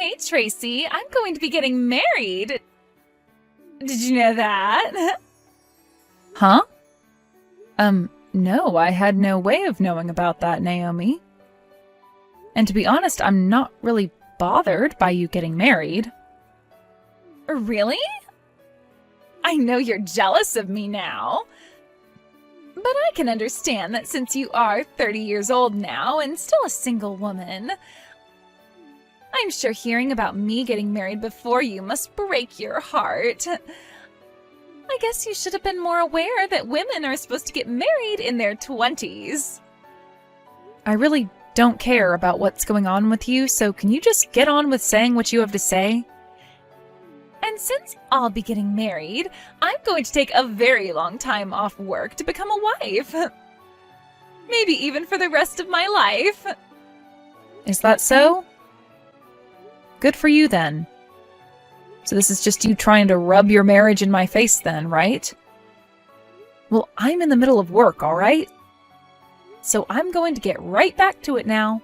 Hey, Tracy, I'm going to be getting married. Did you know that? Huh? No, I had no way of knowing about that, Naomi. And to be honest, I'm not really bothered by you getting married. Really? I know you're jealous of me now. But I can understand that since you are 30 years old now and still a single woman, I'm sure hearing about me getting married before you must break your heart. I guess you should have been more aware that women are supposed to get married in their 20s. I really don't care about what's going on with you, so can you just get on with saying what you have to say? And since I'll be getting married, I'm going to take a very long time off work to become a wife. Maybe even for the rest of my life. Is that so? Good for you, then. So this is just you trying to rub your marriage in my face, then, right? Well, I'm in the middle of work, all right? So I'm going to get right back to it now.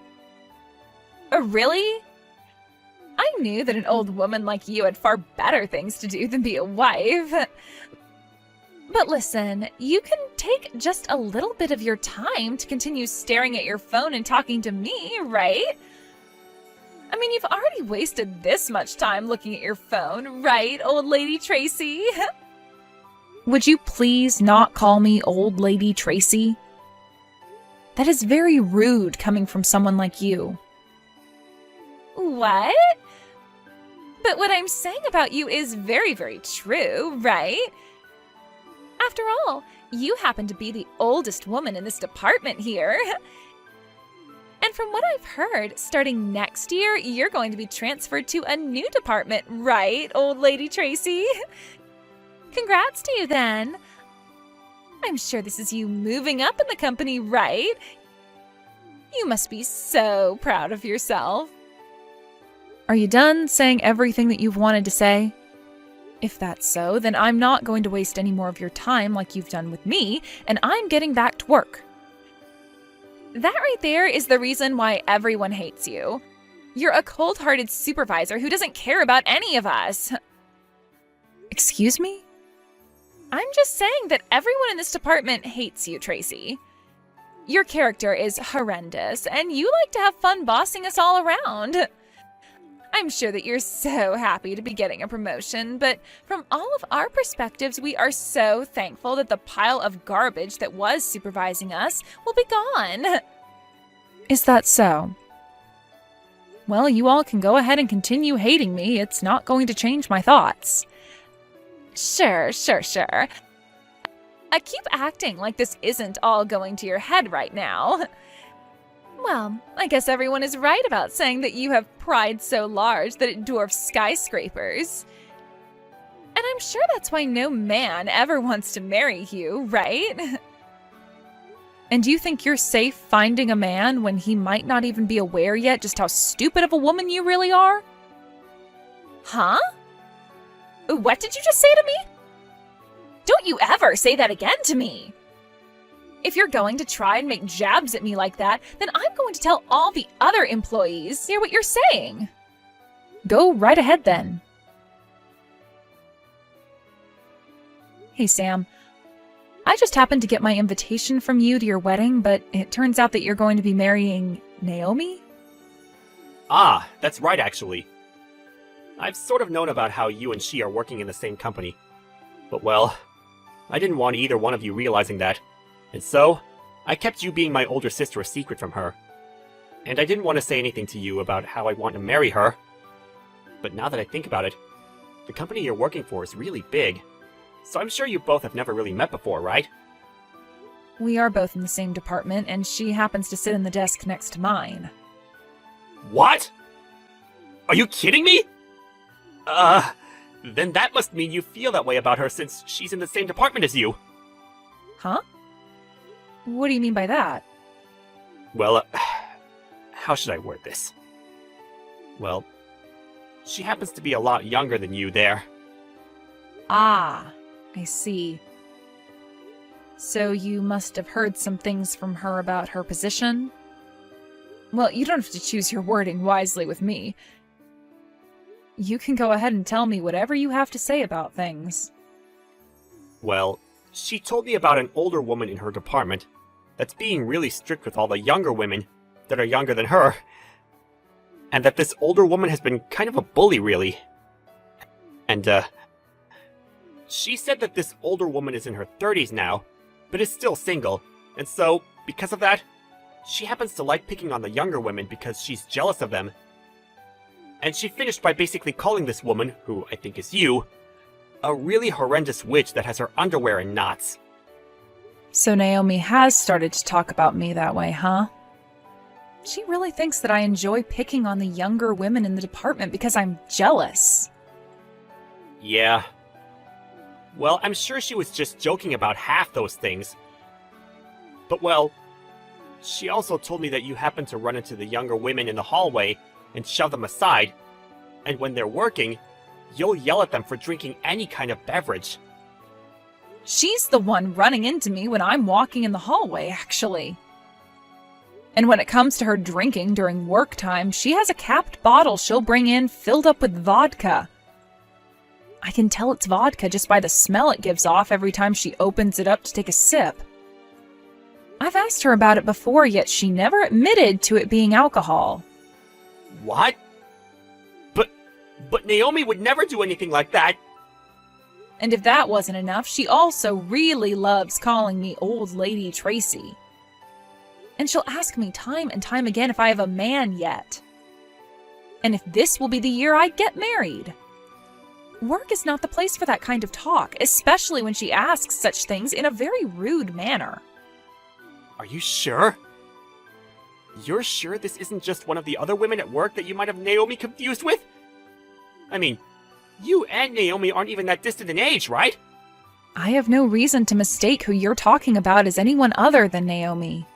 Really? I knew that an old woman like you had far better things to do than be a wife. But listen, you can take just a little bit of your time to continue staring at your phone and talking to me, right? I mean, you've already wasted this much time looking at your phone, right, old lady Tracy? Would you please not call me old lady Tracy? That is very rude coming from someone like you. What? But what I'm saying about you is very, very true, right? After all, you happen to be the oldest woman in this department here. And from what I've heard, starting next year, you're going to be transferred to a new department, right, old lady Tracy? Congrats to you, then. I'm sure this is you moving up in the company, right? You must be so proud of yourself. Are you done saying everything that you've wanted to say? If that's so, then I'm not going to waste any more of your time like you've done with me, and I'm getting back to work. That right there is the reason why everyone hates you. You're a cold-hearted supervisor who doesn't care about any of us. Excuse me? I'm just saying that everyone in this department hates you, Tracy. Your character is horrendous, and you like to have fun bossing us all around. I'm sure that you're so happy to be getting a promotion, but from all of our perspectives, we are so thankful that the pile of garbage that was supervising us will be gone. Is that so? Well, you all can go ahead and continue hating me. It's not going to change my thoughts. Sure. I keep acting like this isn't all going to your head right now. Well, I guess everyone is right about saying that you have pride so large that it dwarfs skyscrapers. And I'm sure that's why no man ever wants to marry you, right? And do you think you're safe finding a man when he might not even be aware yet just how stupid of a woman you really are? Huh? What did you just say to me? Don't you ever say that again to me! If you're going to try and make jabs at me like that, then I'm going to tell all the other employees. Hear what you're saying. Go right ahead then. Hey, Sam. I just happened to get my invitation from you to your wedding, but it turns out that you're going to be marrying Naomi? Ah, that's right, actually. I've sort of known about how you and she are working in the same company. But well, I didn't want either one of you realizing that. And so, I kept you being my older sister a secret from her. And I didn't want to say anything to you about how I want to marry her. But now that I think about it, the company you're working for is really big. So I'm sure you both have never really met before, right? We are both in the same department, and she happens to sit in the desk next to mine. What? Are you kidding me? Then that must mean you feel that way about her since she's in the same department as you. Huh? What do you mean by that? Well, how should I word this? Well, she happens to be a lot younger than you there. Ah, I see. So you must have heard some things from her about her position? Well, you don't have to choose your wording wisely with me. You can go ahead and tell me whatever you have to say about things. Well, she told me about an older woman in her department that's being really strict with all the younger women that are younger than her. And that this older woman has been kind of a bully, really. And, she said that this older woman is in her 30s now, but is still single. And so, because of that, she happens to like picking on the younger women because she's jealous of them. And she finished by basically calling this woman, who I think is you, a really horrendous witch that has her underwear in knots. So Naomi has started to talk about me that way, huh? She really thinks that I enjoy picking on the younger women in the department because I'm jealous. Yeah. Well, I'm sure she was just joking about half those things. But well, she also told me that you happen to run into the younger women in the hallway and shove them aside, and when they're working, you'll yell at them for drinking any kind of beverage. She's the one running into me when I'm walking in the hallway, actually. And when it comes to her drinking during work time, she has a capped bottle she'll bring in filled up with vodka. I can tell it's vodka just by the smell it gives off every time she opens it up to take a sip. I've asked her about it before, yet she never admitted to it being alcohol. What? But Naomi would never do anything like that. And if that wasn't enough, she also really loves calling me Old Lady Tracy. And she'll ask me time and time again if I have a man yet. And if this will be the year I get married. Work is not the place for that kind of talk, especially when she asks such things in a very rude manner. Are you sure? You're sure this isn't just one of the other women at work that you might have Naomi confused with? I mean, you and Naomi aren't even that distant in age, right? I have no reason to mistake who you're talking about as anyone other than Naomi.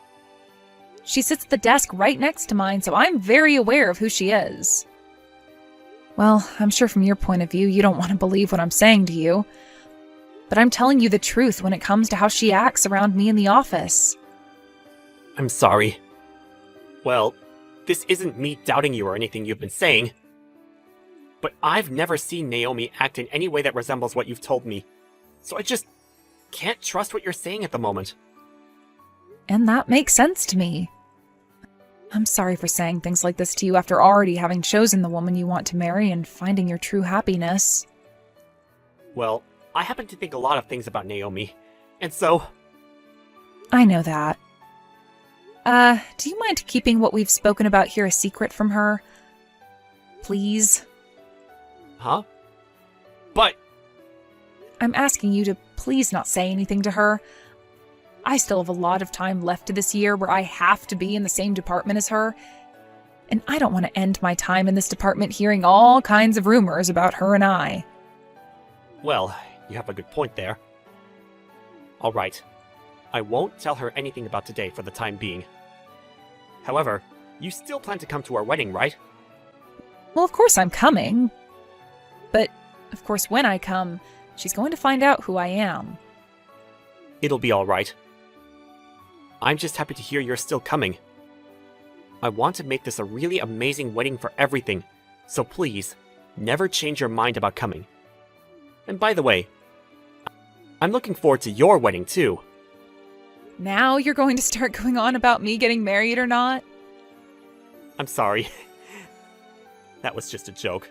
She sits at the desk right next to mine, so I'm very aware of who she is. Well, I'm sure from your point of view, you don't want to believe what I'm saying to you. But I'm telling you the truth when it comes to how she acts around me in the office. I'm sorry. Well, this isn't me doubting you or anything you've been saying. But I've never seen Naomi act in any way that resembles what you've told me. So I just can't trust what you're saying at the moment. And that makes sense to me. I'm sorry for saying things like this to you after already having chosen the woman you want to marry and finding your true happiness. Well, I happen to think a lot of things about Naomi, and so... I know that. Do you mind keeping what we've spoken about here a secret from her? Please? Huh? But... I'm asking you to please not say anything to her. I still have a lot of time left to this year where I have to be in the same department as her. And I don't want to end my time in this department hearing all kinds of rumors about her and I. Well, you have a good point there. Alright. I won't tell her anything about today for the time being. However, you still plan to come to our wedding, right? Well, of course I'm coming. But, of course, when I come, she's going to find out who I am. It'll be alright. I'm just happy to hear you're still coming. I want to make this a really amazing wedding for everything, so please, never change your mind about coming. And by the way, I'm looking forward to your wedding too. Now you're going to start going on about me getting married or not? I'm sorry. That was just a joke.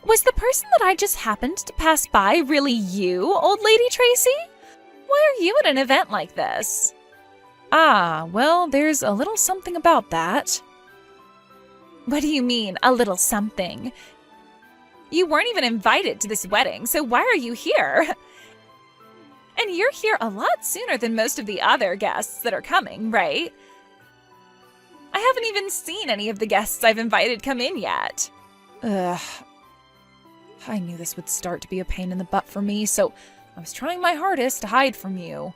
Was the person that I just happened to pass by really you, Old Lady Tracy? Why are you at an event like this? Ah, well, there's a little something about that. What do you mean, a little something? You weren't even invited to this wedding, so why are you here? And you're here a lot sooner than most of the other guests that are coming, right? I haven't even seen any of the guests I've invited come in yet. Ugh. I knew this would start to be a pain in the butt for me, so I was trying my hardest to hide from you.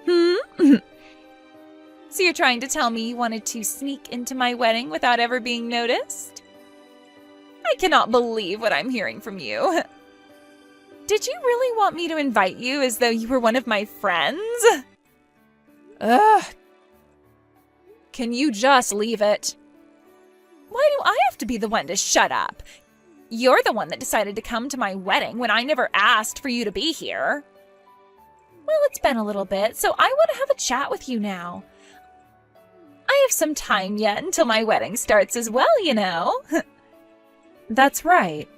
So you're trying to tell me you wanted to sneak into my wedding without ever being noticed? I cannot believe what I'm hearing from you. Did you really want me to invite you as though you were one of my friends? Ugh. can you just leave it? Why do I have to be the one to shut up? You're the one that decided to come to my wedding when I never asked for you to be here. Well, it's been a little bit, so I want to have a chat with you now. I have some time yet until my wedding starts as well, you know. That's right.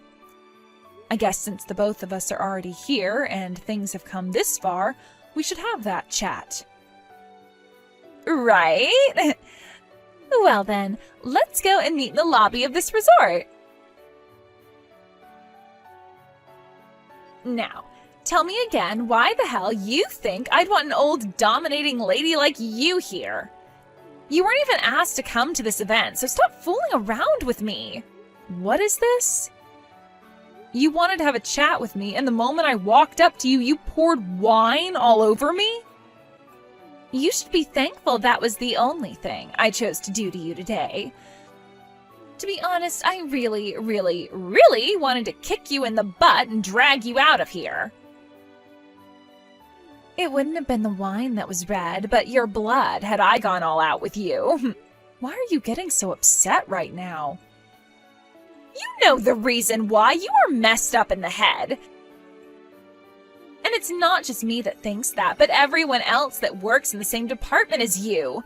I guess since the both of us are already here and things have come this far, we should have that chat. Right? Well then, let's go and meet in the lobby of this resort. Now, tell me again why the hell you think I'd want an old dominating lady like you here. You weren't even asked to come to this event, so stop fooling around with me. What is this? You wanted to have a chat with me, and the moment I walked up to you, you poured wine all over me? You should be thankful that was the only thing I chose to do to you today. To be honest, I really, really, really wanted to kick you in the butt and drag you out of here. It wouldn't have been the wine that was red, but your blood had I gone all out with you. Why are you getting so upset right now? You know the reason why. You are messed up in the head. And it's not just me that thinks that, but everyone else that works in the same department as you.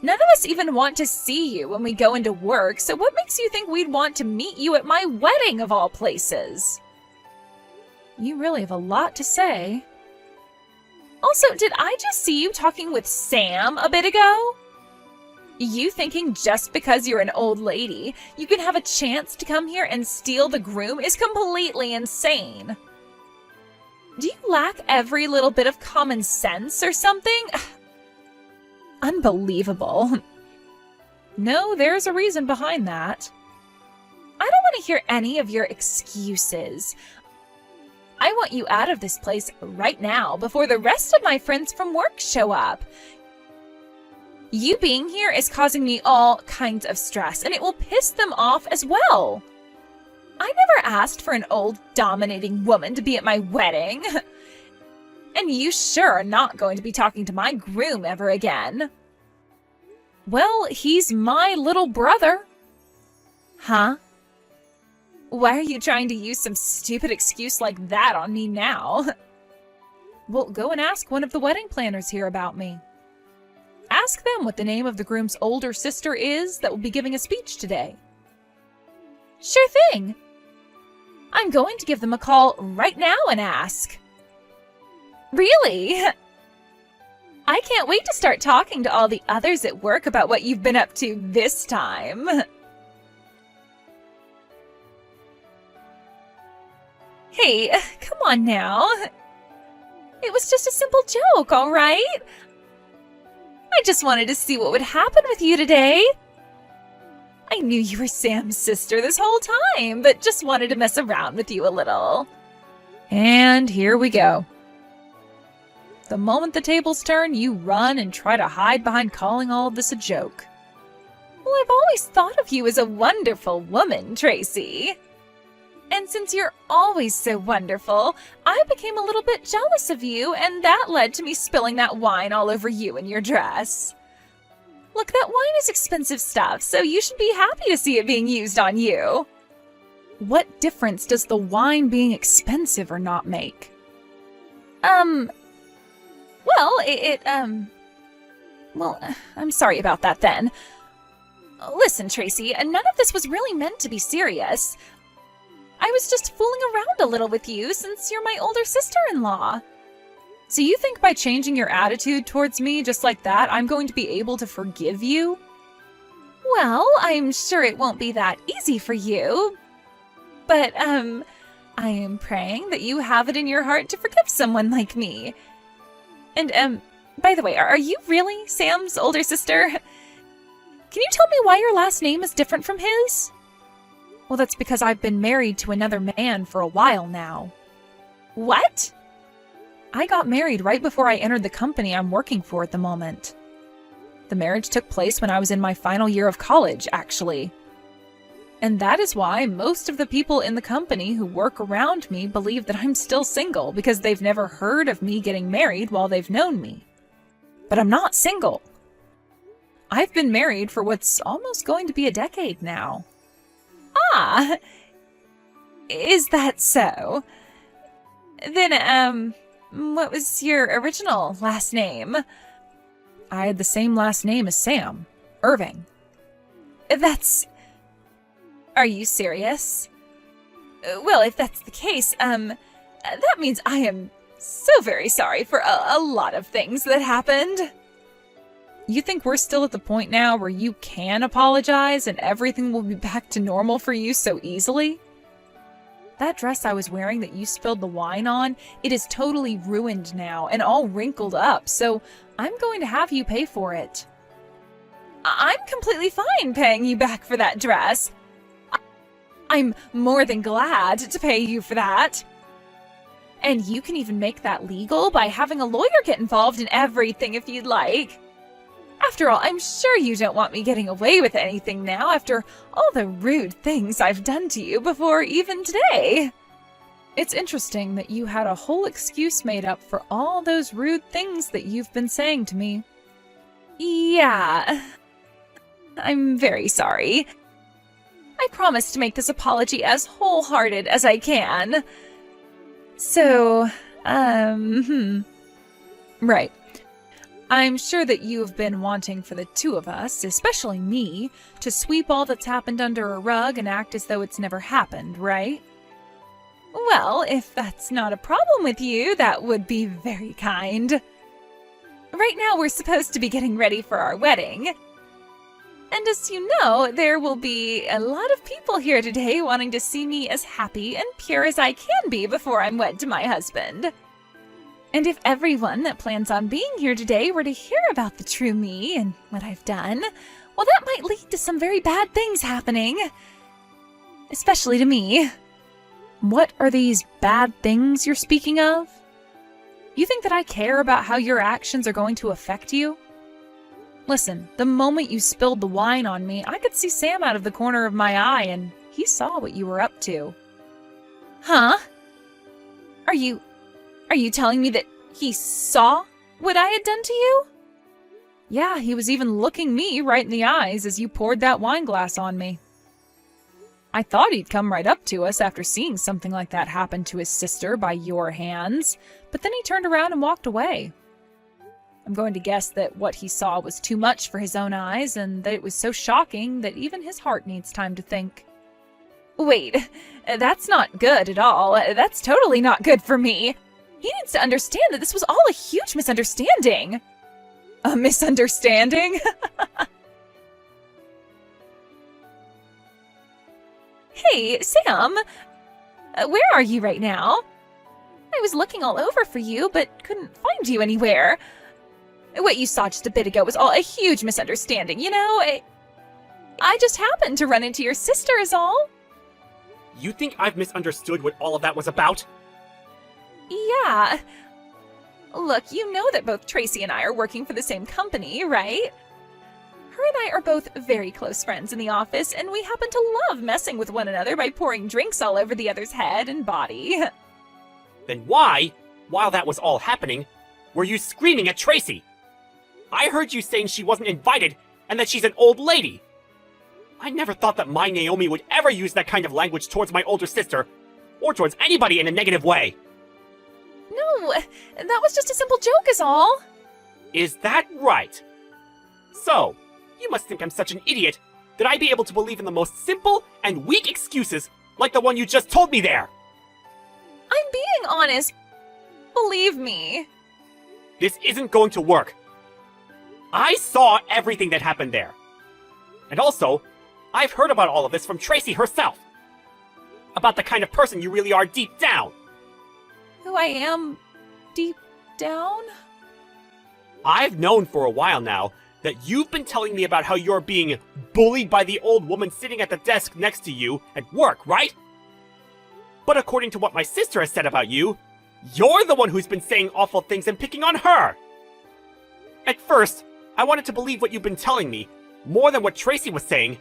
None of us even want to see you when we go into work, so what makes you think we'd want to meet you at my wedding of all places? You really have a lot to say. Also, did I just see you talking with Sam a bit ago? You thinking just because you're an old lady, you can have a chance to come here and steal the groom is completely insane. Do you lack every little bit of common sense or something? Unbelievable. No, there's a reason behind that. I don't want to hear any of your excuses. I want you out of this place right now before the rest of my friends from work show up. You being here is causing me all kinds of stress, and it will piss them off as well. I never asked for an old, dominating woman to be at my wedding. And you sure are not going to be talking to my groom ever again. Well, he's my little brother. Huh? Why are you trying to use some stupid excuse like that on me now? Well, go and ask one of the wedding planners here about me. Ask them what the name of the groom's older sister is that will be giving a speech today. Sure thing. I'm going to give them a call right now and ask. Really? I can't wait to start talking to all the others at work about what you've been up to this time. Hey, come on now. It was just a simple joke, all right? I just wanted to see what would happen with you today. I knew you were Sam's sister this whole time, but just wanted to mess around with you a little. And here we go. The moment the tables turn, you run and try to hide behind calling all of this a joke. Well, I've always thought of you as a wonderful woman, Tracy. And since you're always so wonderful, I became a little bit jealous of you, and that led to me spilling that wine all over you and your dress. Look, that wine is expensive stuff, so you should be happy to see it being used on you. What difference does the wine being expensive or not make? Well, well, I'm sorry about that then. Listen, Tracy, none of this was really meant to be serious. I was just fooling around a little with you since you're my older sister-in-law. So you think by changing your attitude towards me just like that, I'm going to be able to forgive you? Well, I'm sure it won't be that easy for you. But, I am praying that you have it in your heart to forgive someone like me. And, by the way, are you really Sam's older sister? Can you tell me why your last name is different from his? Well, that's because I've been married to another man for a while now. What? I got married right before I entered the company I'm working for at the moment. The marriage took place when I was in my final year of college, actually. And that is why most of the people in the company who work around me believe that I'm still single because they've never heard of me getting married while they've known me. But I'm not single. I've been married for what's almost going to be a decade now. Ah, is that so? Then, what was your original last name? I had the same last name as Sam, Irving. Are you serious? Well, if that's the case, that means I am so very sorry for a lot of things that happened. You think we're still at the point now where you can apologize and everything will be back to normal for you so easily? That dress I was wearing that you spilled the wine on, it is totally ruined now and all wrinkled up, so I'm going to have you pay for it. I'm completely fine paying you back for that dress. I'm more than glad to pay you for that. And you can even make that legal by having a lawyer get involved in everything if you'd like. After all, I'm sure you don't want me getting away with anything now after all the rude things I've done to you before even today. It's interesting that you had a whole excuse made up for all those rude things that you've been saying to me. Yeah. I'm very sorry. I promise to make this apology as wholehearted as I can. So, Right. I'm sure that you have been wanting for the two of us, especially me, to sweep all that's happened under a rug and act as though it's never happened, right? Well, if that's not a problem with you, that would be very kind. Right now, we're supposed to be getting ready for our wedding. And as you know, there will be a lot of people here today wanting to see me as happy and pure as I can be before I'm wed to my husband. And if everyone that plans on being here today were to hear about the true me and what I've done, well, that might lead to some very bad things happening. Especially to me. What are these bad things you're speaking of? You think that I care about how your actions are going to affect you? Listen, the moment you spilled the wine on me, I could see Sam out of the corner of my eye, and he saw what you were up to. Huh? Are you telling me that he saw what I had done to you? Yeah, he was even looking me right in the eyes as you poured that wine glass on me. I thought he'd come right up to us after seeing something like that happen to his sister by your hands, but then he turned around and walked away. I'm going to guess that what he saw was too much for his own eyes, and that it was so shocking that even his heart needs time to think. Wait, that's not good at all. That's totally not good for me. He needs to understand that this was all a huge misunderstanding. A misunderstanding? Hey, Sam. Where are you right now? I was looking all over for you, but couldn't find you anywhere. What you saw just a bit ago was all a huge misunderstanding, you know? I just happened to run into your sister is all. You think I've misunderstood what all of that was about? Yeah. Look, you know that both Tracy and I are working for the same company, right? Her and I are both very close friends in the office, and we happen to love messing with one another by pouring drinks all over the other's head and body. Then why, while that was all happening, were you screaming at Tracy? I heard you saying she wasn't invited and that she's an old lady. I never thought that my Naomi would ever use that kind of language towards my older sister, or towards anybody in a negative way. No, that was just a simple joke is all. Is that right? So, you must think I'm such an idiot that I'd be able to believe in the most simple and weak excuses like the one you just told me there. I'm being honest. Believe me. This isn't going to work. I saw everything that happened there. And also, I've heard about all of this from Tracy herself. About the kind of person you really are deep down. Who I am deep down? I've known for a while now that you've been telling me about how you're being bullied by the old woman sitting at the desk next to you at work, right? But according to what my sister has said about you, you're the one who's been saying awful things and picking on her. At first, I wanted to believe what you've been telling me, more than what Tracy was saying.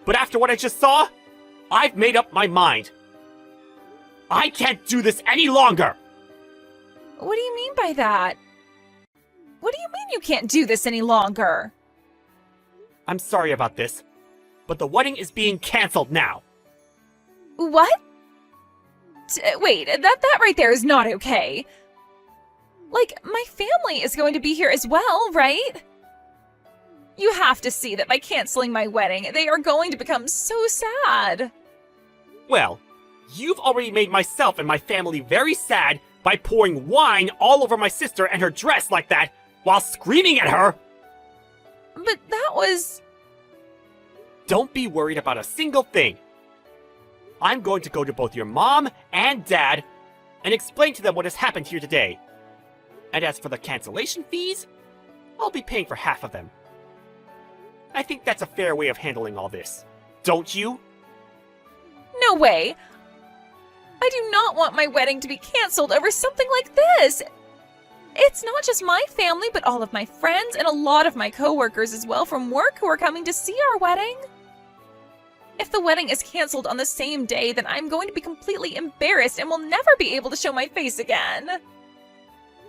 But after what I just saw, I've made up my mind. I can't do this any longer! What do you mean by that? What do you mean you can't do this any longer? I'm sorry about this, but the wedding is being cancelled now. What? Wait, that right there is not okay. Like, my family is going to be here as well, right? You have to see that by canceling my wedding, they are going to become so sad. Well, you've already made myself and my family very sad by pouring wine all over my sister and her dress like that while screaming at her. But that was... Don't be worried about a single thing. I'm going to go to both your mom and dad and explain to them what has happened here today. And as for the cancellation fees, I'll be paying for half of them. I think that's a fair way of handling all this. Don't you? No way! I do not want my wedding to be canceled over something like this! It's not just my family, but all of my friends and a lot of my coworkers as well from work who are coming to see our wedding. If the wedding is canceled on the same day, then I'm going to be completely embarrassed and will never be able to show my face again.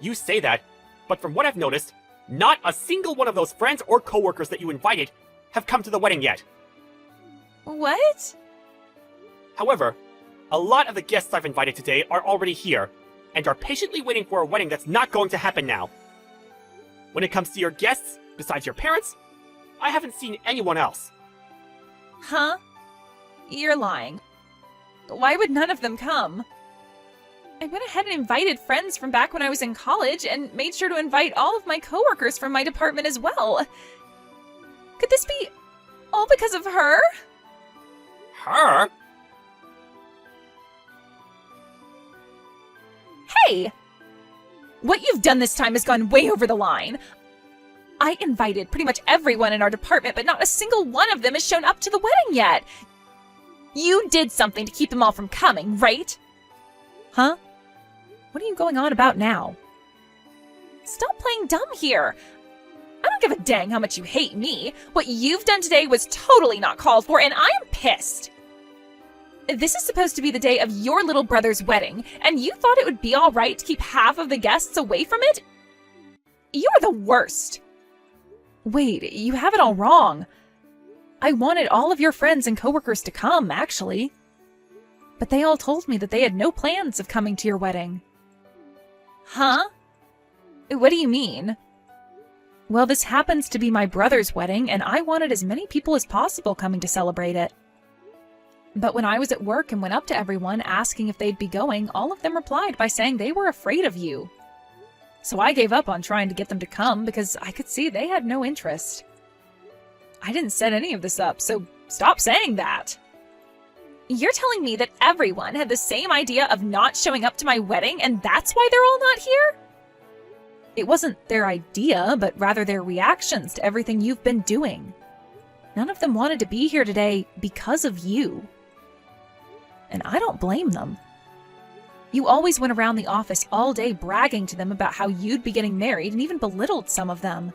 You say that, but from what I've noticed, not a single one of those friends or coworkers that you invited have come to the wedding yet. What? However, a lot of the guests I've invited today are already here, and are patiently waiting for a wedding that's not going to happen now. When it comes to your guests, besides your parents, I haven't seen anyone else. Huh? You're lying. Why would none of them come? I went ahead and invited friends from back when I was in college and made sure to invite all of my coworkers from my department as well. Could this be all because of her? Her? Hey! What you've done this time has gone way over the line. I invited pretty much everyone in our department, but not a single one of them has shown up to the wedding yet. You did something to keep them all from coming, right? Huh? What are you going on about now? Stop playing dumb here. I don't give a dang how much you hate me. What you've done today was totally not called for, and I'm pissed. This is supposed to be the day of your little brother's wedding, and you thought it would be all right to keep half of the guests away from it? You're the worst. Wait, you have it all wrong. I wanted all of your friends and coworkers to come, actually. But they all told me that they had no plans of coming to your wedding. Huh? What do you mean? Well, this happens to be my brother's wedding, and I wanted as many people as possible coming to celebrate it. But when I was at work and went up to everyone asking if they'd be going, all of them replied by saying they were afraid of you. So I gave up on trying to get them to come because I could see they had no interest. I didn't set any of this up, so stop saying that. You're telling me that everyone had the same idea of not showing up to my wedding, and that's why they're all not here? It wasn't their idea, but rather their reactions to everything you've been doing. None of them wanted to be here today because of you. And I don't blame them. You always went around the office all day bragging to them about how you'd be getting married and even belittled some of them.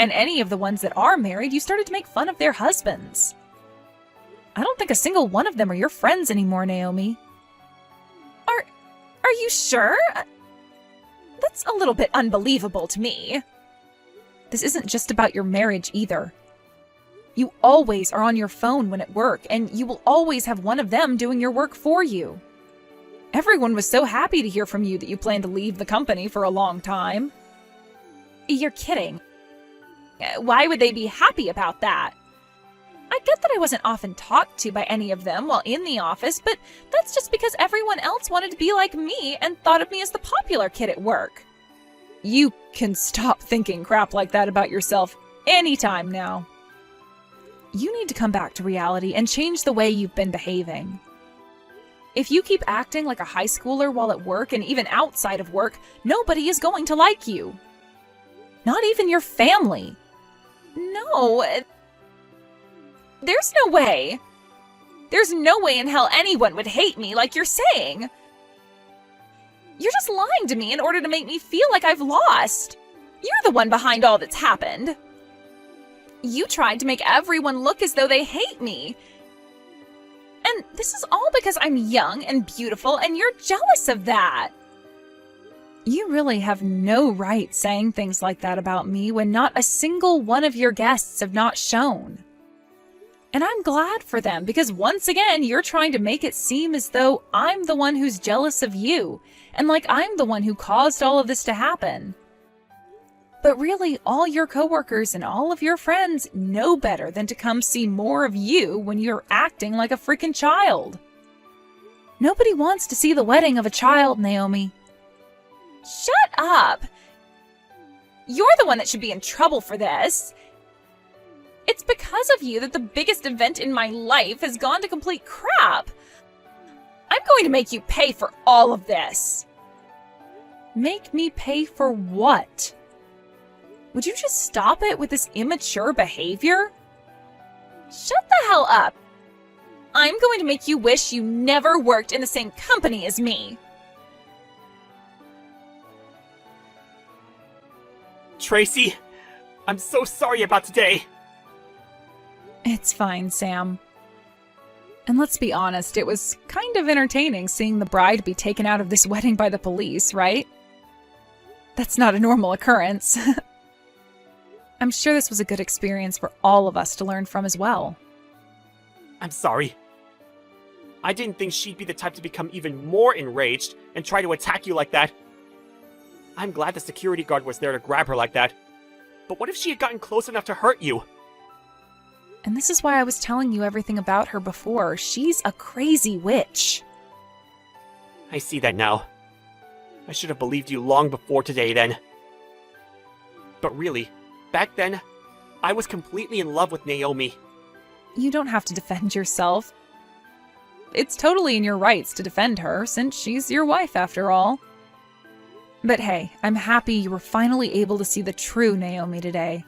And any of the ones that are married, you started to make fun of their husbands. I don't think a single one of them are your friends anymore, Naomi. Are you sure? That's a little bit unbelievable to me. This isn't just about your marriage either. You always are on your phone when at work, and you will always have one of them doing your work for you. Everyone was so happy to hear from you that you plan to leave the company for a long time. You're kidding. Why would they be happy about that? I get that I wasn't often talked to by any of them while in the office, but that's just because everyone else wanted to be like me and thought of me as the popular kid at work. You can stop thinking crap like that about yourself anytime now. You need to come back to reality and change the way you've been behaving. If you keep acting like a high schooler while at work and even outside of work, nobody is going to like you. Not even your family. No. There's no way. There's no way in hell anyone would hate me like you're saying. You're just lying to me in order to make me feel like I've lost. You're the one behind all that's happened. You tried to make everyone look as though they hate me. And this is all because I'm young and beautiful, and you're jealous of that. You really have no right saying things like that about me when not a single one of your guests have not shown. And I'm glad for them, because once again, you're trying to make it seem as though I'm the one who's jealous of you, and like I'm the one who caused all of this to happen. But really, all your coworkers and all of your friends know better than to come see more of you when you're acting like a freaking child. Nobody wants to see the wedding of a child, Naomi. Shut up! You're the one that should be in trouble for this. It's because of you that the biggest event in my life has gone to complete crap. I'm going to make you pay for all of this. Make me pay for what? Would you just stop it with this immature behavior? Shut the hell up. I'm going to make you wish you never worked in the same company as me. Tracy, I'm so sorry about today. It's fine, Sam. And let's be honest, it was kind of entertaining seeing the bride be taken out of this wedding by the police, right? That's not a normal occurrence. I'm sure this was a good experience for all of us to learn from as well. I'm sorry. I didn't think she'd be the type to become even more enraged and try to attack you like that. I'm glad the security guard was there to grab her like that. But what if she had gotten close enough to hurt you? And this is why I was telling you everything about her before. She's a crazy witch. I see that now. I should have believed you long before today then. But really, back then, I was completely in love with Naomi. You don't have to defend yourself. It's totally in your rights to defend her, since she's your wife after all. But hey, I'm happy you were finally able to see the true Naomi today.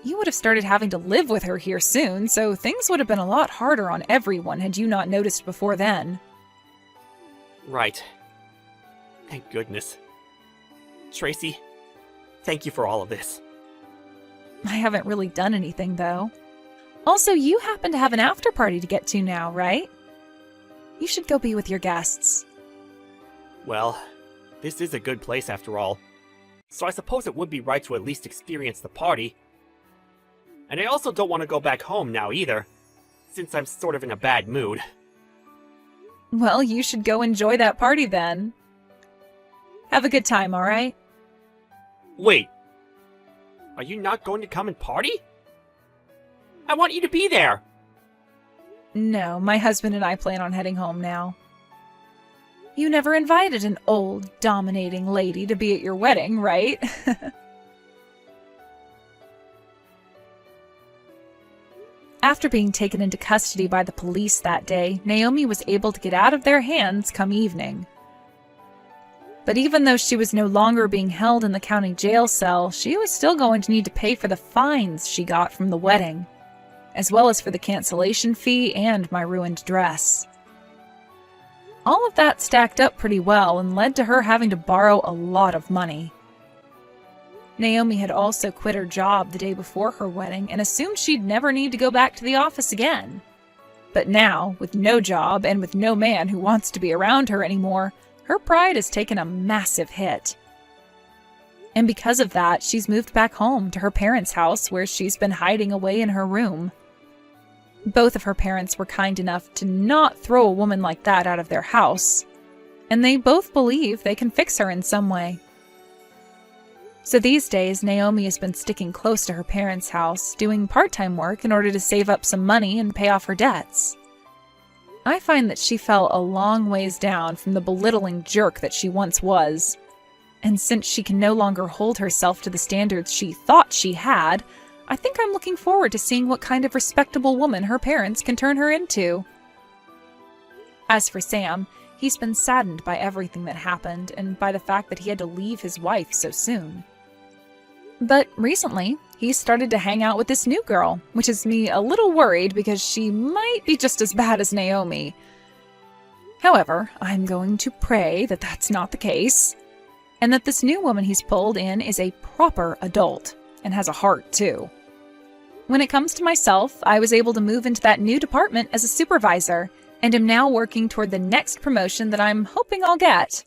You would have started having to live with her here soon, so things would have been a lot harder on everyone had you not noticed before then. Right. Thank goodness. Tracy, thank you for all of this. I haven't really done anything, though. Also, you happen to have an after party to get to now, right? You should go be with your guests. Well, this is a good place after all, so I suppose it would be right to at least experience the party. And I also don't want to go back home now either, since I'm sort of in a bad mood. Well, you should go enjoy that party then. Have a good time, alright? Wait, are you not going to come and party? I want you to be there! No, my husband and I plan on heading home now. You never invited an old, dominating lady to be at your wedding, right? After being taken into custody by the police that day, Naomi was able to get out of their hands come evening. But even though she was no longer being held in the county jail cell, she was still going to need to pay for the fines she got from the wedding, as well as for the cancellation fee and my ruined dress. All of that stacked up pretty well and led to her having to borrow a lot of money. Naomi had also quit her job the day before her wedding and assumed she'd never need to go back to the office again. But now, with no job and with no man who wants to be around her anymore, her pride has taken a massive hit. And because of that, she's moved back home to her parents' house where she's been hiding away in her room. Both of her parents were kind enough to not throw a woman like that out of their house, and they both believe they can fix her in some way. So these days, Naomi has been sticking close to her parents' house, doing part-time work in order to save up some money and pay off her debts. I find that she fell a long ways down from the belittling jerk that she once was, and since she can no longer hold herself to the standards she thought she had, I think I'm looking forward to seeing what kind of respectable woman her parents can turn her into. As for Sam, he's been saddened by everything that happened and by the fact that he had to leave his wife so soon. But recently, he's started to hang out with this new girl, which has me a little worried because she might be just as bad as Naomi. However, I'm going to pray that that's not the case, and that this new woman he's pulled in is a proper adult, and has a heart too. When it comes to myself, I was able to move into that new department as a supervisor, and am now working toward the next promotion that I'm hoping I'll get.